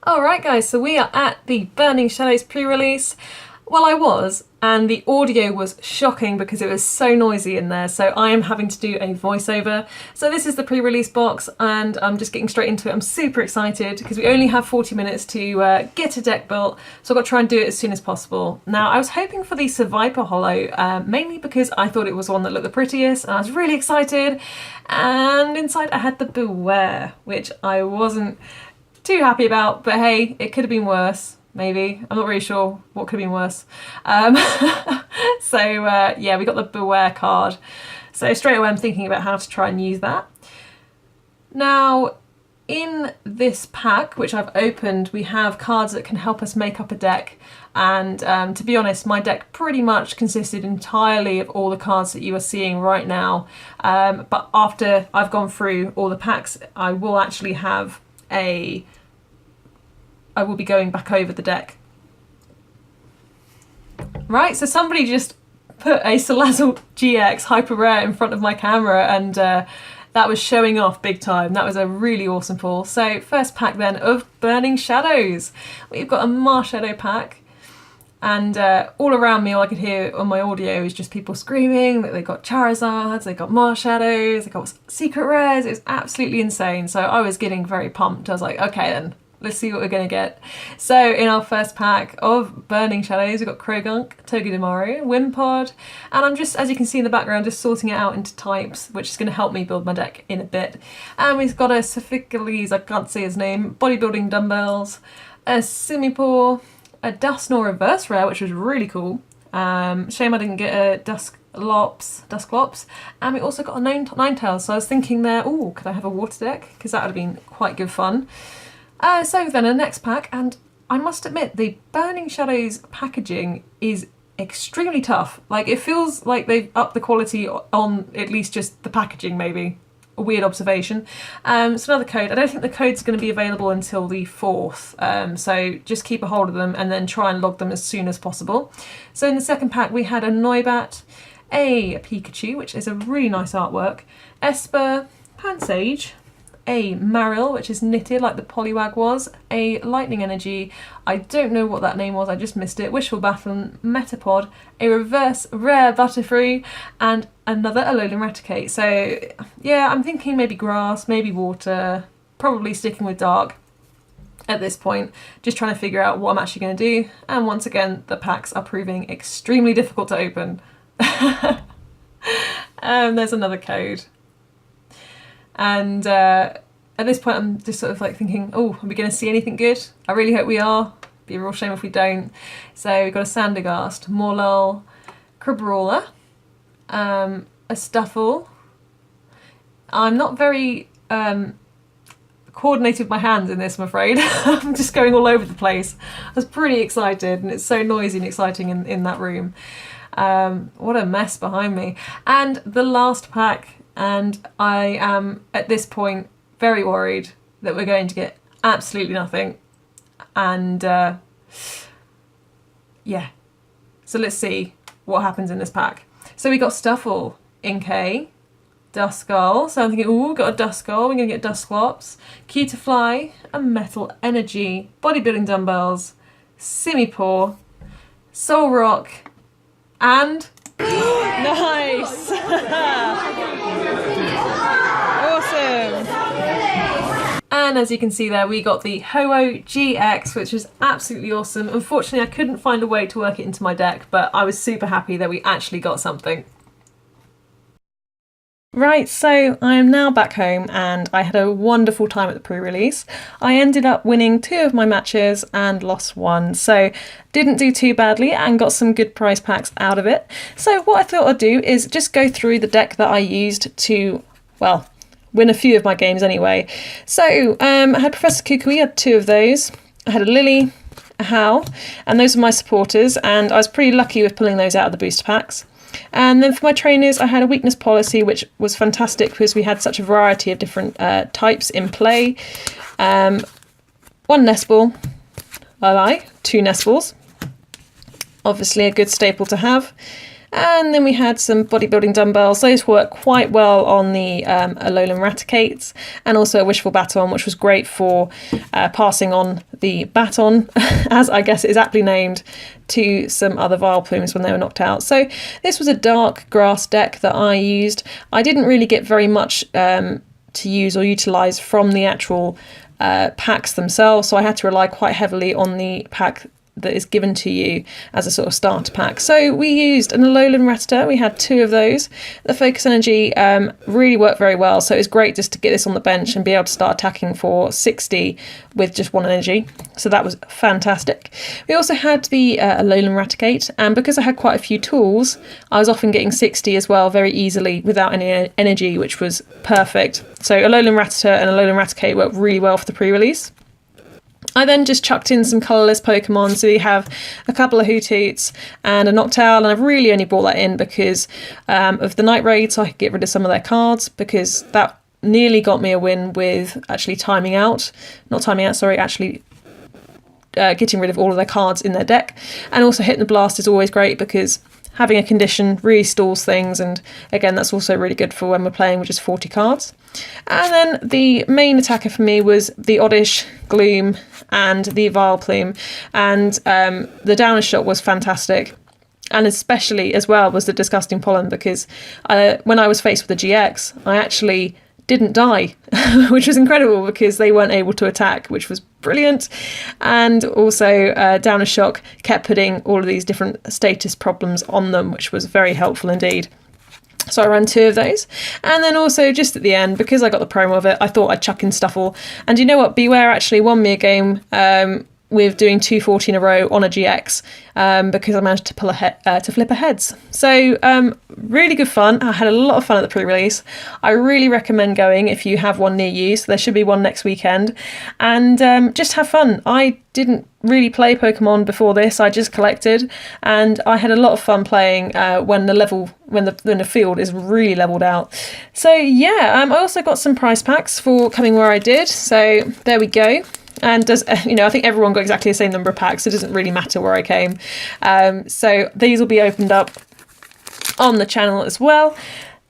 Alright guys, so we are at the Burning Shadows pre-release. Well, I was, and the audio was shocking because it was so noisy in there, so I am having to do a voiceover. So this is the pre-release box, and I'm just getting straight into it. I'm super excited because we only have 40 minutes to get a deck built, so I've got to try and do it as soon as possible. Now, I was hoping for the Survivor Hollow, mainly because I thought it was one that looked the prettiest, and I was really excited. And inside I had the Beware, which I wasn't too happy about, but hey, it could have been worse. Maybe. I'm not really sure what could have been worse. Yeah, we got the Beware card. So straight away I'm thinking about how to try and use that. Now, in this pack, which I've opened, we have cards that can help us make up a deck. And to be honest, my deck pretty much consisted entirely of all the cards that you are seeing right now. But after I've gone through all the packs, I will actually have I will be going back over the deck. Right, so somebody just put a Salazzle GX Hyper Rare in front of my camera, and that was showing off big time. That was a really awesome pull. So first pack then of Burning Shadows. We've got a Marshadow pack, and all around me all I could hear on my audio is just people screaming that they got Charizards, they got Marshadows, they got Secret Rares. It was absolutely insane. So I was getting very pumped. I was like, okay then, let's see what we're going to get. So in our first pack of Burning Shadows, we've got Krogunk, Togedemaru, Wimpod, and I'm just, as you can see in the background, just sorting it out into types, which is going to help me build my deck in a bit. And we've got a Sophiocles, I can't say his name, Bodybuilding Dumbbells, a Simipour, a Dusknoir Reverse Rare, which was really cool. Shame I didn't get a Dusklops, and we also got a Ninetales, so I was thinking there, ooh, could I have a water deck? Because that would have been quite good fun. So then the next pack, and I must admit the Burning Shadows packaging is extremely tough. Like, it feels like they've upped the quality on at least just the packaging, maybe. A weird observation. So another code. I don't think the code's going to be available until the 4th, so just keep a hold of them and then try and log them as soon as possible. So in the second pack we had a Noibat, a Pikachu, which is a really nice artwork, Esper, Pansage, a Marill, which is knitted like the Poliwag was, a Lightning Energy, I don't know what that name was, I just missed it, Wishful Battle, Metapod, a Reverse Rare Butterfree, and another Alolan Raticate. So yeah, I'm thinking maybe grass, maybe water, probably sticking with dark at this point, just trying to figure out what I'm actually going to do. And once again, the packs are proving extremely difficult to open. There's another code. And at this point I'm just sort of like thinking, oh, are we going to see anything good? I really hope we are. Be a real shame if we don't. So we've got a Sandygast, Morlull, Crabrawler, a Stuffle. I'm not very coordinated with my hands in this, I'm afraid. I'm just going all over the place. I was pretty excited, and it's so noisy and exciting in that room. What a mess behind me. And the last pack, and I am at this point very worried that we're going to get absolutely nothing. And yeah, so let's see what happens in this pack. So we got Stuffle, Inkay, Duskull, so I'm thinking, ooh, got a Duskull, we're going to get Dusclops, Cutiefly, a Metal Energy, Bodybuilding Dumbbells, Simipour, Solrock, and nice! Awesome! And as you can see there, we got the Ho-Oh GX, which was absolutely awesome. Unfortunately, I couldn't find a way to work it into my deck, but I was super happy that we actually got something. Right, so I am now back home and I had a wonderful time at the pre-release. I ended up winning 2 of my matches and lost 1, so didn't do too badly and got some good prize packs out of it. So what I thought I'd do is just go through the deck that I used to, well, win a few of my games anyway. So I had Professor Kukui, I had 2 of those. I had a Lily, a Howl, and those were my supporters, and I was pretty lucky with pulling those out of the booster packs. And then for my trainers, I had a weakness policy, which was fantastic because we had such a variety of different types in play. 1 Nestball, I like, 2 Nestballs, obviously a good staple to have. And then we had some bodybuilding dumbbells. Those work quite well on the Alolan Raticates, and also a Wishful Baton, which was great for passing on the baton, as I guess it is aptly named, to some other Vileplumes when they were knocked out. So this was a dark grass deck that I used. I didn't really get very much to use or utilise from the actual packs themselves, so I had to rely quite heavily on the pack that is given to you as a sort of starter pack. So we used an Alolan Rattata. We had 2 of those. The Focus Energy really worked very well, so it was great just to get this on the bench and be able to start attacking for 60 with just 1 energy. So that was fantastic. We also had the Alolan Raticate, and because I had quite a few tools, I was often getting 60 as well very easily without any energy, which was perfect. So Alolan Rattata and Alolan Raticate worked really well for the pre-release. I then just chucked in some colourless Pokemon, so we have a couple of Hootoots and a Noctowl, and I've really only brought that in because of the Night Raid, so I could get rid of some of their cards, because that nearly got me a win with actually getting rid of all of their cards in their deck. And also Hit and the Blast is always great because having a condition really stalls things, and again that's also really good for when we're playing with just 40 cards. And then the main attacker for me was the Oddish, Gloom and the Vileplume, and the Downer Shot was fantastic, and especially as well was the Disgusting Pollen, because when I was faced with the GX I actually didn't die, which was incredible because they weren't able to attack, which was brilliant. And also Downer Shock kept putting all of these different status problems on them, which was very helpful indeed. So I ran 2 of those. And then also just at the end, because I got the promo of it, I thought I'd chuck in Stuffle. And you know what? Beware actually won me a game with doing 240 in a row on a GX because I managed to pull to flip a heads. So really good fun. I had a lot of fun at the pre-release. I really recommend going if you have one near you. So there should be one next weekend. And just have fun. I didn't really play Pokemon before this. I just collected, and I had a lot of fun playing when the field is really leveled out. So yeah, I also got some prize packs for coming where I did. So there we go. And I think everyone got exactly the same number of packs, so it doesn't really matter where I came. So these will be opened up on the channel as well.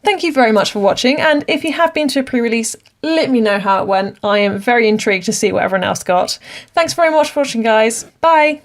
Thank you very much for watching, and if you have been to a pre-release, let me know how it went. I am very intrigued to see what everyone else got. Thanks very much for watching, guys. Bye!